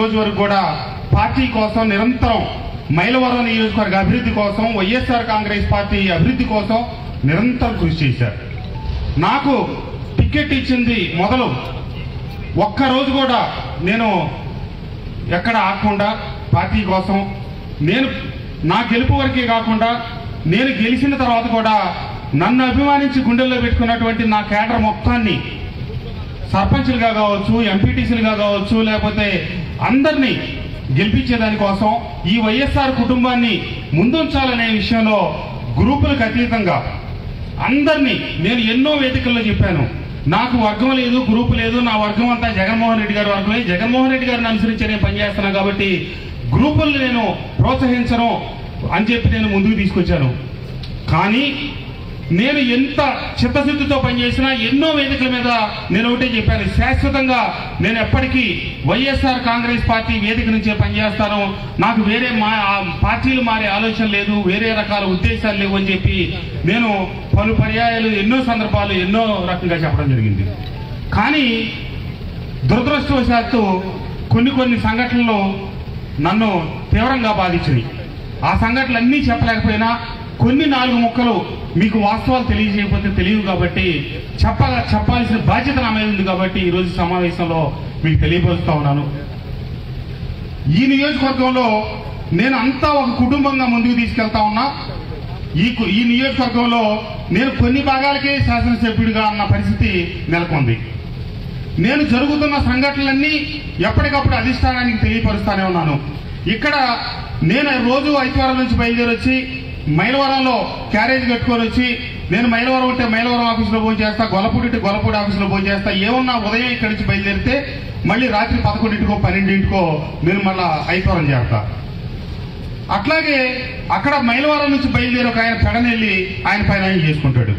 రోజు వరకు కూడా పార్టీ కోసం నిరంతరం మైలవరం నియోజకవర్గ అభివృద్ధి కోసం వైఎస్ఆర్ కాంగ్రెస్ పార్టీ అభివృద్ధి కోసం నిరంతరం కృషి చేశారు. నాకు టికెట్ ఇచ్చింది మొదలు ఒక్కరోజు కూడా నేను ఎక్కడ ఆగకుండా పార్టీ కోసం నేను నా గెలుపు వరకే కాకుండా నేను గెలిచిన తర్వాత కూడా నన్ను అభిమానించి గుండెల్లో పెట్టుకున్నటువంటి నా కేడర్ మొత్తాన్ని సర్పంచులుగా కావచ్చు, ఎంపీటీసీలుగా కావచ్చు, లేకపోతే అందరినీ గెలిపించేదాని కోసం ఈ వైఎస్ఆర్ కుటుంబాన్ని ముందుంచాలనే విషయంలో గ్రూపులకు అతీతంగా అందరినీ నేను ఎన్నో వేదికల్లో చెప్పాను. నాకు వర్గం లేదు, గ్రూపు లేదు, నా వర్గం అంతా జగన్మోహన్ రెడ్డి గారి వర్గమే. జగన్మోహన్ రెడ్డి గారిని అనుసరించి నేను పనిచేస్తున్నాను కాబట్టి గ్రూపుల్ని నేను ప్రోత్సహించను అని చెప్పి నేను ముందుకు తీసుకొచ్చాను. కానీ నేను ఎంత చిత్తశుద్ధితో పనిచేసినా ఎన్నో వేదికల మీద నేను ఒకటే చెప్పాను, శాశ్వతంగా నేను ఎప్పటికీ వైఎస్ఆర్ కాంగ్రెస్ పార్టీ వేదిక నుంచే పనిచేస్తాను, నాకు వేరే పార్టీలు మారే ఆలోచన లేదు, వేరే రకాల ఉద్దేశాలు లేవు అని చెప్పి నేను పలు పర్యాయాలు ఎన్నో సందర్భాలు ఎన్నో రకంగా చెప్పడం జరిగింది. కానీ దురదృష్టవశాత్తు కొన్ని సంఘటనలు నన్ను తీవ్రంగా బాధించినాయి. ఆ సంఘటనలన్నీ చెప్పలేకపోయినా కొన్ని 4 ముక్కలు మీకు వాస్తవాలు తెలియజేయకపోతే తెలియదు కాబట్టి చెప్పాల్సిన బాధ్యత నా మీద ఉంది కాబట్టి ఈరోజు సమావేశంలో మీకు తెలియపరుస్తా ఉన్నాను. ఈ నియోజకవర్గంలో నేను అంతా ఒక కుటుంబంగా ముందుకు తీసుకెళ్తా ఉన్నా. ఈ నియోజకవర్గంలో నేను కొన్ని భాగాలకే శాసనసభ్యుడిగా అన్న పరిస్థితి నెలకొంది. నేను జరుగుతున్న సంఘటనలన్నీ ఎప్పటికప్పుడు అధిష్టానానికి తెలియపరుస్తానే ఉన్నాను. ఇక్కడ నేను రోజు ఐద్వారం నుంచి బయలుదేరి వచ్చి మైలవరంలో క్యారేజ్ కట్టుకొని వచ్చి నేను మైలవరం ఉంటే మైలవరం ఆఫీసులో భోజనం చేస్తా, గొల్లపూడి గొల్లపూడి ఆఫీసులో భోజనం చేస్తా. ఏమన్నా ఉదయం ఇక్కడి నుంచి బయలుదేరితే మళ్ళీ రాత్రి 11కో 12కో నేను మళ్ళా ఐద్వారం చేస్తా. అట్లాగే అక్కడ మైలవరం నుంచి బయలుదేరి ఒక ఆయన పెడనెళ్ళి ఆయన పైన చేసుకుంటాడు.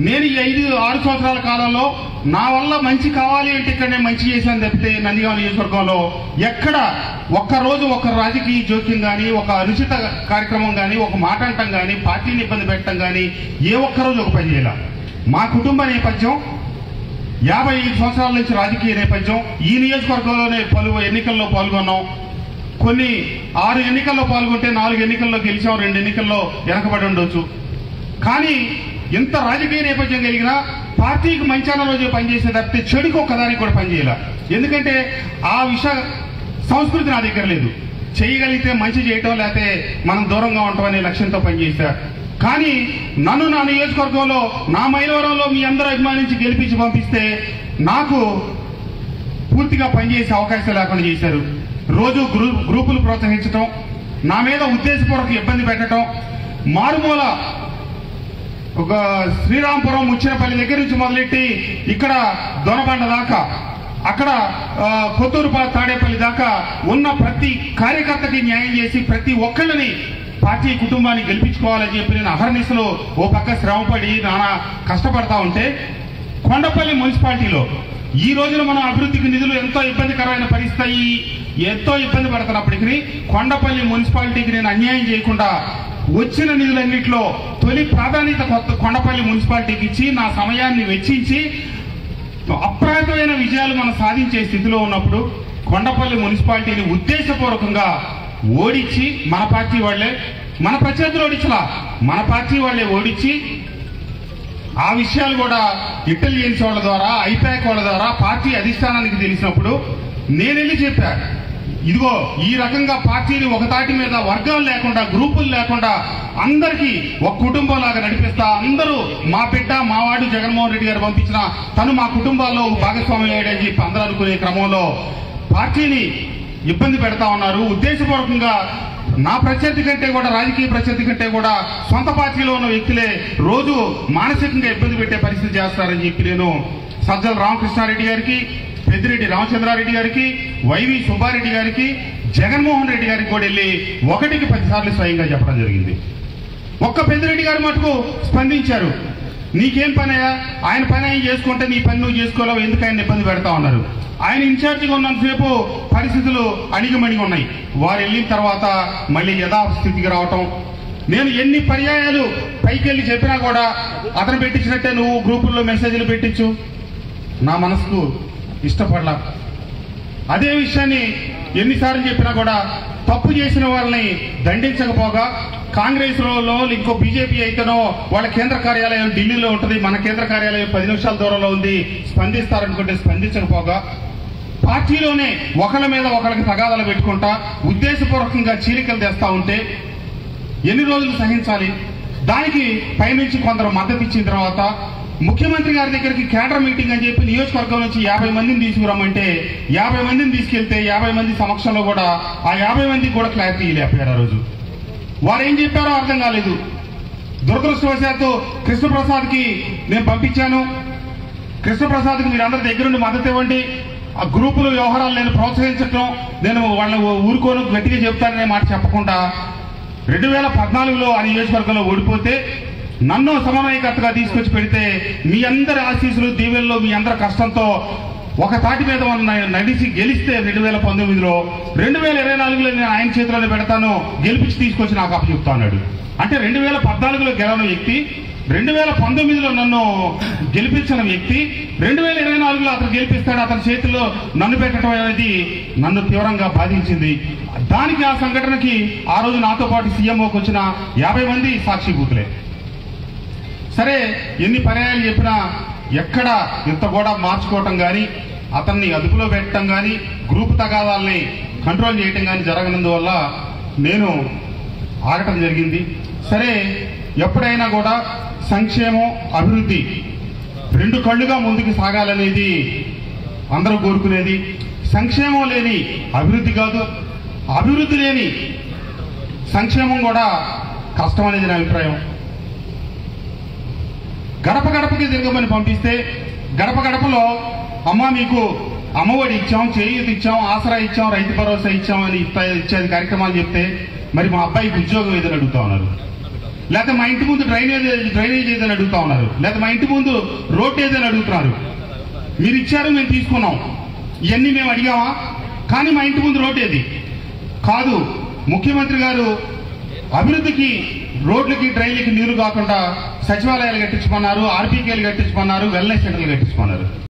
నేను ఈ 5-6 సంవత్సరాల కాలంలో నా వల్ల మంచి కావాలి అంటే ఇక్కడ నేను మంచి చేశాను తప్పితే నందిగామ నియోజకవర్గంలో ఎక్కడ ఒక్కరోజు ఒక రాజకీయ జోక్యం కానీ, ఒక అనుచిత కార్యక్రమం కానీ, ఒక మాట అంటం కానీ, పార్టీని ఇబ్బంది పెట్టడం కానీ ఏ ఒక్కరోజు ఒక పని చేయాల. మా కుటుంబ నేపథ్యం 55 సంవత్సరాల నుంచి రాజకీయ నేపథ్యం. ఈ నియోజకవర్గంలోనే పలు ఎన్నికల్లో పాల్గొన్నాం. కొన్ని 6 ఎన్నికల్లో పాల్గొంటే 4 ఎన్నికల్లో గెలిచాం, 2 ఎన్నికల్లో వెనకబడి ఉండొచ్చు. కానీ ఎంత రాజకీయ నేపథ్యం కలిగినా పార్టీకి మంచాన రోజు పనిచేసే తప్పితే చెడుకు ఒక్కదానికి కూడా పనిచేయాల. ఎందుకంటే ఆ సంస్కృతి నా దగ్గర లేదు. చేయగలిగితే మంచి చేయటం, లేకపోతే మనం దూరంగా ఉంటాం అనే లక్ష్యంతో పనిచేశారు. కానీ నన్ను నా నియోజకవర్గంలో నా మైలవరంలో మీ అందరూ అభిమానించి గెలిపించి పంపిస్తే నాకు పూర్తిగా పనిచేసే అవకాశం లేకుండా చేశారు. రోజు గ్రూపులు ప్రోత్సహించటం, నా మీద ఉద్దేశపూర్వక ఇబ్బంది పెట్టడం, మారుమూల ఒక శ్రీరాంపురం ముచ్చినపల్లి దగ్గర నుంచి మొదలెట్టి ఇక్కడ దొనబండ దాకా, అక్కడ కొత్తూరు తాడేపల్లి దాకా ఉన్న ప్రతి కార్యకర్తకి న్యాయం చేసి ప్రతి ఒక్కళ్ళని పార్టీ కుటుంబాన్ని గెలిపించుకోవాలని చెప్పి నేను అహర్నిశలో ఓ పక్క శ్రమపడి నానా కష్టపడతా ఉంటే కొండపల్లి మున్సిపాలిటీలో ఈ రోజున మనం అభివృద్ధికి నిధులు ఎంతో ఇబ్బందికరమైన పరిస్థితి, ఎంతో ఇబ్బంది పడుతున్నప్పటికీ కొండపల్లి మున్సిపాలిటీకి నేను అన్యాయం చేయకుండా వచ్చిన నిధులన్నింటిలో తొలి ప్రాధాన్యత కొండపల్లి మున్సిపాలిటీకి ఇచ్చి నా సమయాన్ని వెచ్చించి అప్రాయమైన విజయాలు మనం సాధించే స్థితిలో ఉన్నప్పుడు కొండపల్లి మున్సిపాలిటీని ఉద్దేశపూర్వకంగా ఓడించి మన పార్టీ వాళ్లే, మన ప్రత్యర్థులు ఓడించలా, మన పార్టీ వాళ్లే ఓడించి ఆ విషయాలు కూడా ఇంటెలిజెన్స్ వాళ్ళ ద్వారా, ఐపాక్ వాళ్ళ ద్వారా పార్టీ అధిష్టానానికి తెలిసినప్పుడు నేను వెళ్ళి చెప్పా, ఇదిగో ఈ రకంగా పార్టీని ఒక తాటి మీద వర్గాలు లేకుండా, గ్రూపులు లేకుండా అందరికీ ఒక కుటుంబం లాగా నడిపిస్తా, అందరూ మా బిడ్డ మావాడు జగన్మోహన్ రెడ్డి గారు పంపించిన తను మా కుటుంబాల్లో భాగస్వామ్యం అయ్యాడని చెప్పి అందరూ అనుకునే క్రమంలో పార్టీని ఇబ్బంది పెడతా ఉన్నారు. ఉద్దేశపూర్వకంగా నా ప్రత్యర్థి కంటే కూడా, రాజకీయ ప్రత్యర్థి కంటే కూడా సొంత పార్టీలో ఉన్న వ్యక్తులే రోజు మానసికంగా ఇబ్బంది పెట్టే పరిస్థితి చేస్తారని చెప్పి నేను సజ్జల రామకృష్ణారెడ్డి గారికి, పెద్దిరెడ్డి రామచంద్రారెడ్డి గారికి, వైవి సుబ్బారెడ్డి గారికి, జగన్మోహన్ రెడ్డి గారికి కూడా వెళ్ళి 1కి 10 సార్లు స్వయంగా చెప్పడం జరిగింది. ఒక్క పెద్దిరెడ్డి గారు మటుకు స్పందించారు. నీకేం పనయ్యా, ఆయన పని ఆయన చేసుకుంటే నీ పని నువ్వు చేసుకోలేవు, ఎందుకు ఆయన ఇబ్బంది పెడతా ఉన్నారు. ఆయన ఇన్ఛార్జిగా ఉన్నంతసేపు పరిస్థితులు అణిగిమణిగి ఉన్నాయి. వారు వెళ్ళిన తర్వాత మళ్ళీ యథాస్థితికి రావటం. నేను ఎన్ని పర్యాయాలు పైకి వెళ్ళి చెప్పినా కూడా అతను పెట్టించినట్టే నువ్వు గ్రూపుల్లో మెసేజ్లు పెట్టించు, నా మనసుకు ఇష్టపడలా. అదే విషయాన్ని ఎన్నిసార్లు చెప్పినా కూడా తప్పు చేసిన వాళ్ళని దండించకపోగా కాంగ్రెస్ లో ఇంకో బీజేపీ అయితేనో వాళ్ళ కేంద్ర కార్యాలయం ఢిల్లీలో ఉంటుంది, మన కేంద్ర కార్యాలయం 10 నిమిషాల దూరంలో ఉంది, స్పందిస్తారనుకుంటే స్పందించకపోగా పార్టీలోనే ఒకళ్ళ మీద ఒకళ్ళకి తగాదాలు పెట్టుకుంటా ఉద్దేశపూర్వకంగా చీలికలు తెస్తా ఉంటే ఎన్ని రోజులు సహించాలి? దానికి పైనుంచి కొందరు మద్దతు ఇచ్చిన తర్వాత ముఖ్యమంత్రి గారి దగ్గరికి కేడర్ మీటింగ్ అని చెప్పి నియోజకవర్గం నుంచి 50 మందిని తీసుకురమ్మంటే 50 మందిని తీసుకెళ్తే 50 మంది సమక్షంలో కూడా ఆ 50 మందికి కూడా క్లారిటీ లేకపోయారు. ఆ రోజు వారు ఏం చెప్పారో అర్థం కాలేదు. దురదృష్టవశాత్తు కృష్ణప్రసాద్కి నేను పంపించాను. కృష్ణప్రసాద్కి మీరందరి దగ్గరుండి మద్దతు ఇవ్వండి, ఆ గ్రూపుల వ్యవహారాలు నేను ప్రోత్సహించడం, నేను వాళ్ళ ఊరుకోను గట్టిగా చెప్తాననే మాట చెప్పకుండా 2014లో ఆ నియోజకవర్గంలో ఓడిపోతే నన్ను సమన్వయకర్తగా తీసుకొచ్చి పెడితే మీ అందరి ఆశీస్సులు దీవెల్లో మీ అందరి కష్టంతో ఒక తాటి మీద నడిచి గెలిస్తే 2019లో 2024లో నేను ఆయన చేతిలోనే పెడతాను, గెలిపించి తీసుకొచ్చి నాకు అప్పచెప్తా అన్నాడు. అంటే 2014లో గెలవని వ్యక్తి 2019లో నన్ను గెలిపించిన వ్యక్తి 2024లో అతను గెలిపిస్తాడు, అతని చేతిలో నన్ను పెట్టడం అనేది నన్ను తీవ్రంగా బాధించింది. దానికి ఆ సంఘటనకి ఆ రోజు నాతో పాటు సీఎంఓకి వచ్చిన 50 మంది సాక్షిభూతులే. సరే ఎన్ని పర్యాయాలు చెప్పినా ఎక్కడ ఇంత కూడా మార్చుకోవటం కానీ అతన్ని అదుపులో పెట్టడం కానీ గ్రూప్ తగాదాలని కంట్రోల్ చేయటం కానీ జరగనందువల్ల నేను ఆగటం జరిగింది. సరే ఎప్పుడైనా కూడా సంక్షేమం అభివృద్ధి 2 కళ్ళుగా ముందుకు సాగాలనేది అందరూ కోరుకునేది. సంక్షేమం లేని అభివృద్ధి కాదు, అభివృద్ధి లేని సంక్షేమం కూడా కష్టం అనేది నా అభిప్రాయం. గడప గడపకి తిరగమని పంపిస్తే గడప గడపలో అమ్మ మీకు అమ్మఒడి ఇచ్చాం, చేయూత ఇచ్చాం, ఆసరా ఇచ్చాం, రైతు భరోసా ఇచ్చాం అని ఇచ్చేది కార్యక్రమాలు చెప్తే మరి మా అబ్బాయికి ఉద్యోగం ఏదని అడుగుతా ఉన్నారు, లేకపోతే మా ఇంటి ముందు డ్రైనేజ్ ఏదని అడుగుతా ఉన్నారు, లేకపోతే మా ఇంటి ముందు రోడ్ ఏదని అడుగుతున్నారు. మీరు ఇచ్చారు, మేము తీసుకున్నాం, ఇవన్నీ మేము అడిగామా? కానీ మా ఇంటి ముందు రోడ్ ఏది కాదు. ముఖ్యమంత్రి గారు అభివృద్ధికి రోడ్లకి డ్రైన్లకి నీళ్లు కాకుండా సచివాలయాలు కట్టించుకున్నారు, ఆర్బీకేలు కట్టించుకున్నారు, వెల్నెస్ సెంటర్లు కట్టించుకున్నారు.